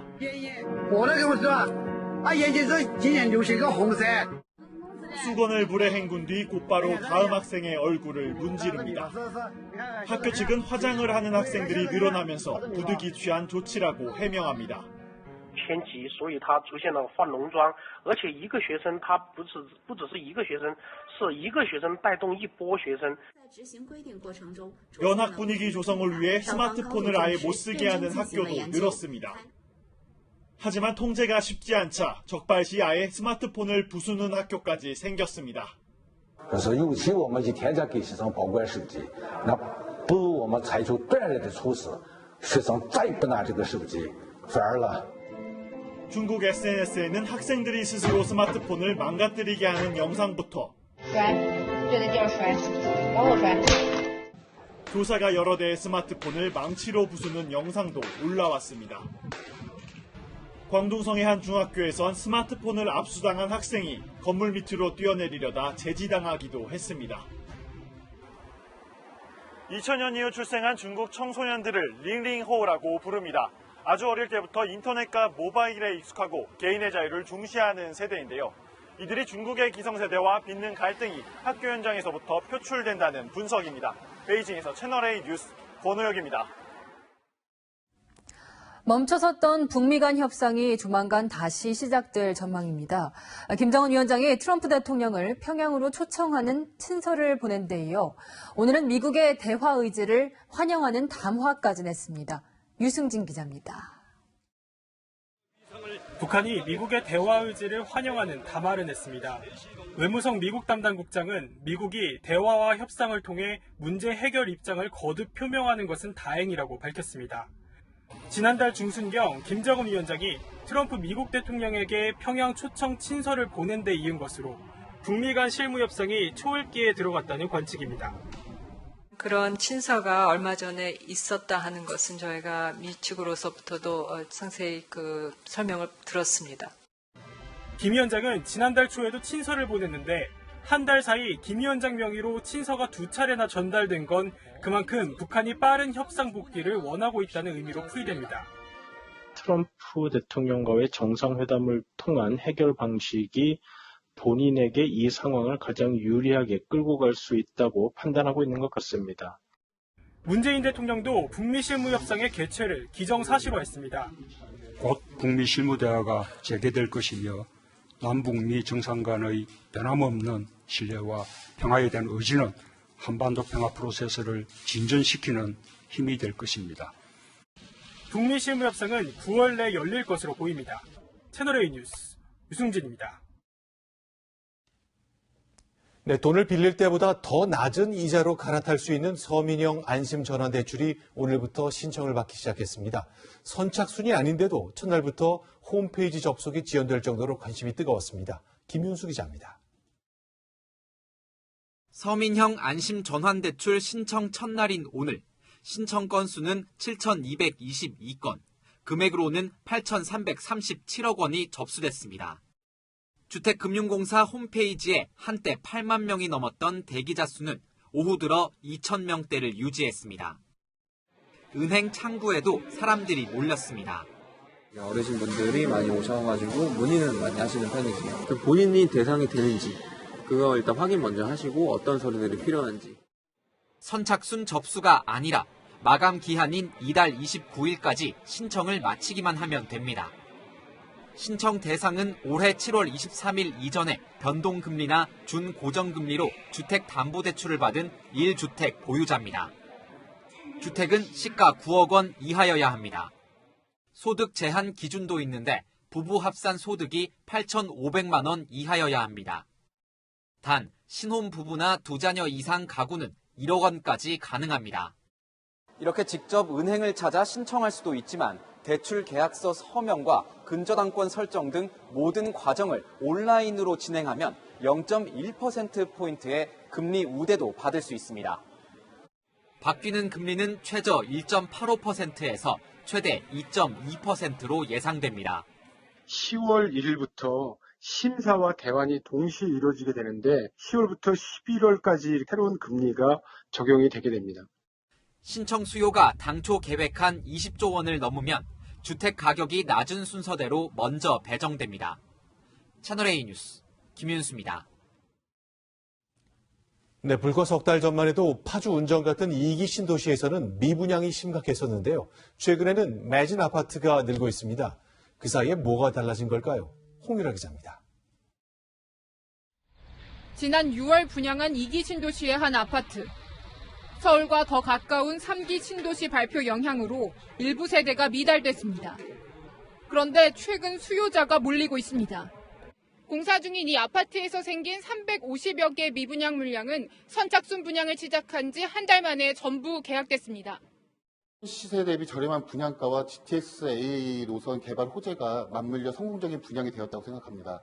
수건을 물에 헹군 뒤 곧바로 다음 학생의 얼굴을 문지릅니다. 학교 측은 화장을 하는 학생들이 늘어나면서 부득이 취한 조치라고 해명합니다. 天急，所以他出现了换浓妆，而且一个学生他不只是一个学生，是一个学生带动一波学生。 연학 분위기 조성을 위해 스마트폰을 아예 못 쓰게 하는 학교도 늘었습니다. 하지만 통제가 쉽지 않자 적발시 아예 스마트폰을 부수는 학교까지 생겼습니다. 可是尤其我们一天天给学生保管手机，那不如我们采取断然的措施，学生再不拿这个手机，反而了。 중국 SNS에는 학생들이 스스로 스마트폰을 망가뜨리게 하는 영상부터 교사가 여러 대의 스마트폰을 망치로 부수는 영상도 올라왔습니다. 광둥성의 한 중학교에선 스마트폰을 압수당한 학생이 건물 밑으로 뛰어내리려다 제지당하기도 했습니다. 2000년 이후 출생한 중국 청소년들을 링링호라고 부릅니다. 아주 어릴 때부터 인터넷과 모바일에 익숙하고 개인의 자유를 중시하는 세대인데요. 이들이 중국의 기성세대와 빚는 갈등이 학교 현장에서부터 표출된다는 분석입니다. 베이징에서 채널A 뉴스 권호혁입니다. 멈춰섰던 북미 간 협상이 조만간 다시 시작될 전망입니다. 김정은 위원장이 트럼프 대통령을 평양으로 초청하는 친서를 보낸 데 이어 오늘은 미국의 대화 의지를 환영하는 담화까지 냈습니다. 유승진 기자입니다. 북한이 미국의 대화 의지를 환영하는 담화를 냈습니다. 외무성 미국 담당국장은 미국이 대화와 협상을 통해 문제 해결 입장을 거듭 표명하는 것은 다행이라고 밝혔습니다. 지난달 중순경 김정은 위원장이 트럼프 미국 대통령에게 평양 초청 친서를 보낸 데 이은 것으로 북미 간 실무 협상이 초읽기에 들어갔다는 관측입니다. 그런 친서가 얼마 전에 있었다 하는 것은 저희가 미 측으로서부터도 상세히 설명을 들었습니다. 김 위원장은 지난달 초에도 친서를 보냈는데 한 달 사이 김 위원장 명의로 친서가 2차례나 전달된 건 그만큼 북한이 빠른 협상 복귀를 원하고 있다는 의미로 풀이됩니다. 트럼프 대통령과의 정상회담을 통한 해결 방식이 본인에게 이 상황을 가장 유리하게 끌고 갈 수 있다고 판단하고 있는 것 같습니다. 문재인 대통령도 북미 실무 협상의 개최를 기정사실화했습니다. 곧 북미 실무 대화가 재개될 것이며 남북미 정상 간의 변함없는 신뢰와 평화에 대한 의지는 한반도 평화 프로세스를 진전시키는 힘이 될 것입니다. 북미 실무 협상은 9월 내 열릴 것으로 보입니다. 채널A 뉴스 유승진입니다. 네, 돈을 빌릴 때보다 더 낮은 이자로 갈아탈 수 있는 서민형 안심전환대출이 오늘부터 신청을 받기 시작했습니다. 선착순이 아닌데도 첫날부터 홈페이지 접속이 지연될 정도로 관심이 뜨거웠습니다. 김윤수 기자입니다. 서민형 안심전환대출 신청 첫날인 오늘 신청 건수는 7,222건, 금액으로는 8,337억 원이 접수됐습니다. 주택금융공사 홈페이지에 한때 8만 명이 넘었던 대기자 수는 오후 들어 2,000명대를 유지했습니다. 은행 창구에도 사람들이 몰렸습니다. 어르신분들이 많이 오셔가지고 문의는 많이 하시는 편이세요. 본인이 대상이 되는지 그거 일단 확인 먼저 하시고 어떤 서류들이 필요한지. 선착순 접수가 아니라 마감 기한인 이달 29일까지 신청을 마치기만 하면 됩니다. 신청 대상은 올해 7월 23일 이전에 변동금리나 준고정금리로 주택담보대출을 받은 1주택 보유자입니다. 주택은 시가 9억 원 이하여야 합니다. 소득 제한 기준도 있는데 부부 합산 소득이 8,500만 원 이하여야 합니다. 단 신혼 부부나 2자녀 이상 가구는 1억 원까지 가능합니다. 이렇게 직접 은행을 찾아 신청할 수도 있지만 대출 계약서 서명과 근저당권 설정 등 모든 과정을 온라인으로 진행하면 0.1%포인트의 금리 우대도 받을 수 있습니다. 바뀌는 금리는 최저 1.85%에서 최대 2.2%로 예상됩니다. 10월 1일부터 심사와 대환이 동시에 이루어지게 되는데 10월부터 11월까지 새로운 금리가 적용이 되게 됩니다. 신청 수요가 당초 계획한 20조 원을 넘으면 주택 가격이 낮은 순서대로 먼저 배정됩니다. 채널A 뉴스 김윤수입니다. 네, 불과 석 달 전만 해도 파주 운정 같은 2기 신도시에서는 미분양이 심각했었는데요. 최근에는 매진 아파트가 늘고 있습니다. 그 사이에 뭐가 달라진 걸까요? 홍유라 기자입니다. 지난 6월 분양한 2기 신도시의 한 아파트. 서울과 더 가까운 3기 신도시 발표 영향으로 일부 세대가 미달됐습니다. 그런데 최근 수요자가 몰리고 있습니다. 공사 중인 이 아파트에서 생긴 350여 개 미분양 물량은 선착순 분양을 시작한 지 한 달 만에 전부 계약됐습니다. 시세 대비 저렴한 분양가와 GTX-A 노선 개발 호재가 맞물려 성공적인 분양이 되었다고 생각합니다.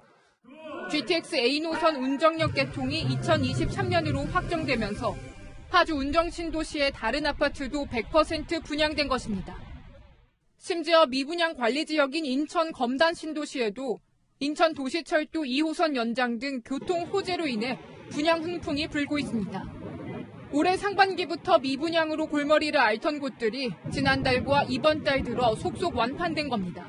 GTX-A 노선 운정역 개통이 2023년으로 확정되면서 파주 운정 신도시의 다른 아파트도 100% 분양된 것입니다. 심지어 미분양 관리 지역인 인천 검단 신도시에도 인천 도시철도 2호선 연장 등 교통 호재로 인해 분양 흥풍이 불고 있습니다. 올해 상반기부터 미분양으로 골머리를 앓던 곳들이 지난달과 이번 달 들어 속속 완판된 겁니다.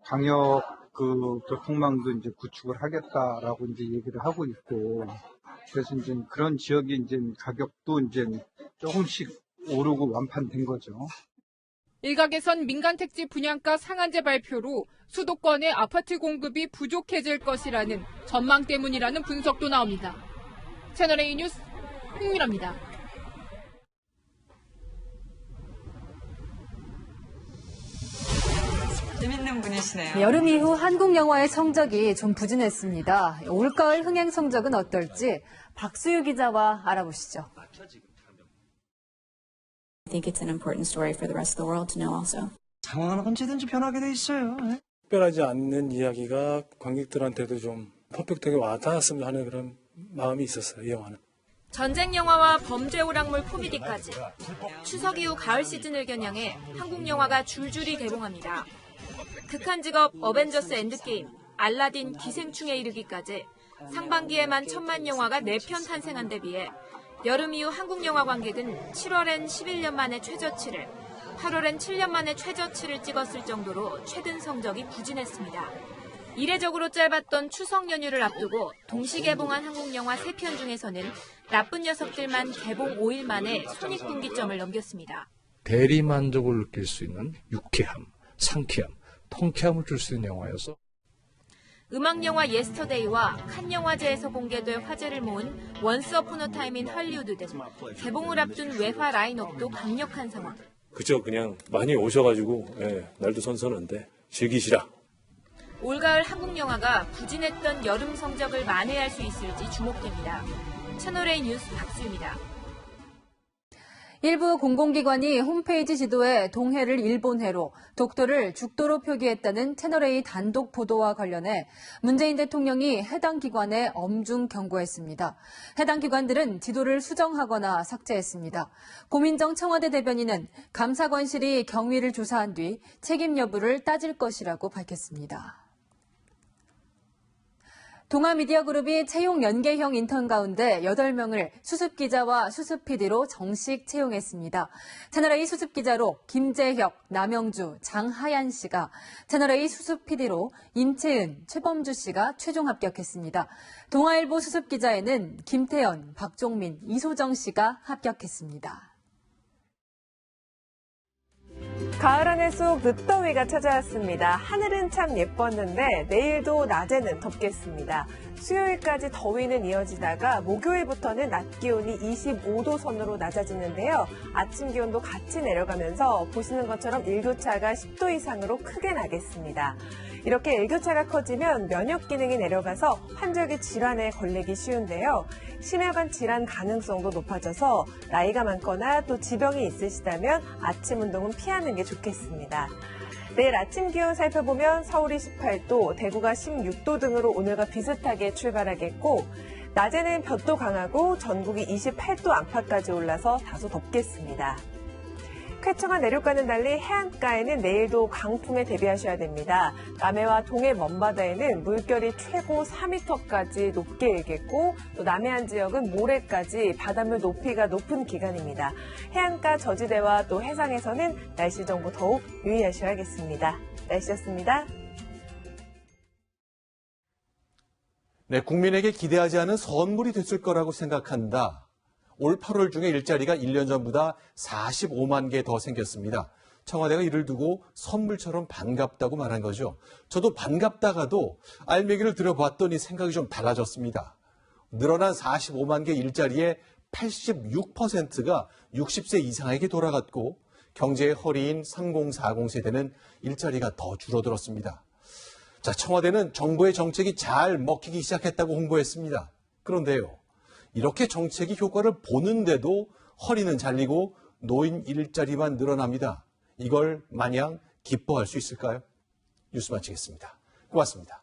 광역 교통망도 이제 구축을 하겠다라고 이제 얘기를 하고 있고, 그래서 이제 그런 지역이 이제 가격도 이제 조금씩 오르고 완판된 거죠. 일각에선 민간택지 분양가 상한제 발표로 수도권의 아파트 공급이 부족해질 것이라는 전망 때문이라는 분석도 나옵니다. 채널A 뉴스 홍미라입니다. 재밌는 분이시네요. 여름 이후 한국 영화의 성적이 좀 부진했습니다. 올가을 흥행 성적은 어떨지 박수유 기자와 알아보시죠. I think it's an important story for the rest of the world to know also. 상황은 언제든지 변하게 돼 있어요. 특별하지 않는 이야기가 관객들한테도 좀 퍼펙트하게 와닿았으면 하는 그런 마음이 있었어요, 이 영화는. 전쟁 영화와 범죄 오락물 코미디까지 추석 이후 가을 시즌을 겨냥해 한국 영화가 줄줄이 개봉합니다. 극한 직업 어벤져스 엔드게임, 알라딘 기생충에 이르기까지 상반기에만 1000만 영화가 4편 탄생한 데 비해 여름 이후 한국 영화 관객은 7월엔 11년 만에 최저치를, 8월엔 7년 만에 최저치를 찍었을 정도로 최근 성적이 부진했습니다. 이례적으로 짧았던 추석 연휴를 앞두고 동시 개봉한 한국 영화 3편 중에서는 나쁜 녀석들만 개봉 5일 만에 손익분기점을 넘겼습니다. 대리만족을 느낄 수 있는 유쾌함, 상쾌함, 통쾌함을 줄 수 있는 영화여서 음악영화 예스터데이와 칸 영화제에서 공개돼 화제를 모은 원스 어폰 어 타임 인 할리우드 등 개봉을 앞둔 외화 라인업도 강력한 상황. 그저 그냥 많이 오셔가지고 날도 선선한데 즐기시라. 올가을 한국 영화가 부진했던 여름 성적을 만회할 수 있을지 주목됩니다. 채널A 뉴스 박수입니다. 일부 공공기관이 홈페이지 지도에 동해를 일본해로, 독도를 죽도로 표기했다는 채널A 단독 보도와 관련해 문재인 대통령이 해당 기관에 엄중 경고했습니다. 해당 기관들은 지도를 수정하거나 삭제했습니다. 고민정 청와대 대변인은 감사관실이 경위를 조사한 뒤 책임 여부를 따질 것이라고 밝혔습니다. 동아미디어그룹이 채용 연계형 인턴 가운데 8명을 수습기자와 수습PD로 정식 채용했습니다. 채널A 수습기자로 김재혁, 남영주, 장하얀 씨가, 채널A 수습PD로 임채은, 최범주 씨가 최종 합격했습니다. 동아일보 수습기자에는 김태연, 박종민, 이소정 씨가 합격했습니다. 가을 한 해 속 늦더위가 찾아왔습니다. 하늘은 참 예뻤는데 내일도 낮에는 덥겠습니다. 수요일까지 더위는 이어지다가 목요일부터는 낮 기온이 25도 선으로 낮아지는데요. 아침 기온도 같이 내려가면서 보시는 것처럼 일교차가 10도 이상으로 크게 나겠습니다. 이렇게 일교차가 커지면 면역 기능이 내려가서 환절기 질환에 걸리기 쉬운데요. 심혈관 질환 가능성도 높아져서 나이가 많거나 또 지병이 있으시다면 아침 운동은 피하는 게 좋겠습니다. 내일 아침 기온 살펴보면 서울이 18도, 대구가 16도 등으로 오늘과 비슷하게 출발하겠고, 낮에는 볕도 강하고 전국이 28도 안팎까지 올라서 다소 덥겠습니다. 쾌청한 내륙과는 달리 해안가에는 내일도 강풍에 대비하셔야 됩니다. 남해와 동해 먼바다에는 물결이 최고 4m까지 높게 일겠고, 또 남해안 지역은 모레까지 바닷물 높이가 높은 기간입니다. 해안가 저지대와 또 해상에서는 날씨 정보 더욱 유의하셔야겠습니다. 날씨였습니다. 네, 국민에게 기대하지 않은 선물이 됐을 거라고 생각한다. 올 8월 중에 일자리가 1년 전보다 45만 개 더 생겼습니다. 청와대가 이를 두고 선물처럼 반갑다고 말한 거죠. 저도 반갑다가도 알맹이를 들어봤더니 생각이 좀 달라졌습니다. 늘어난 45만 개 일자리의 86%가 60세 이상에게 돌아갔고, 경제의 허리인 3040 세대는 일자리가 더 줄어들었습니다. 자, 청와대는 정부의 정책이 잘 먹히기 시작했다고 홍보했습니다. 그런데요, 이렇게 정책이 효과를 보는데도 허리는 잘리고 노인 일자리만 늘어납니다. 이걸 마냥 기뻐할 수 있을까요? 뉴스 마치겠습니다. 고맙습니다.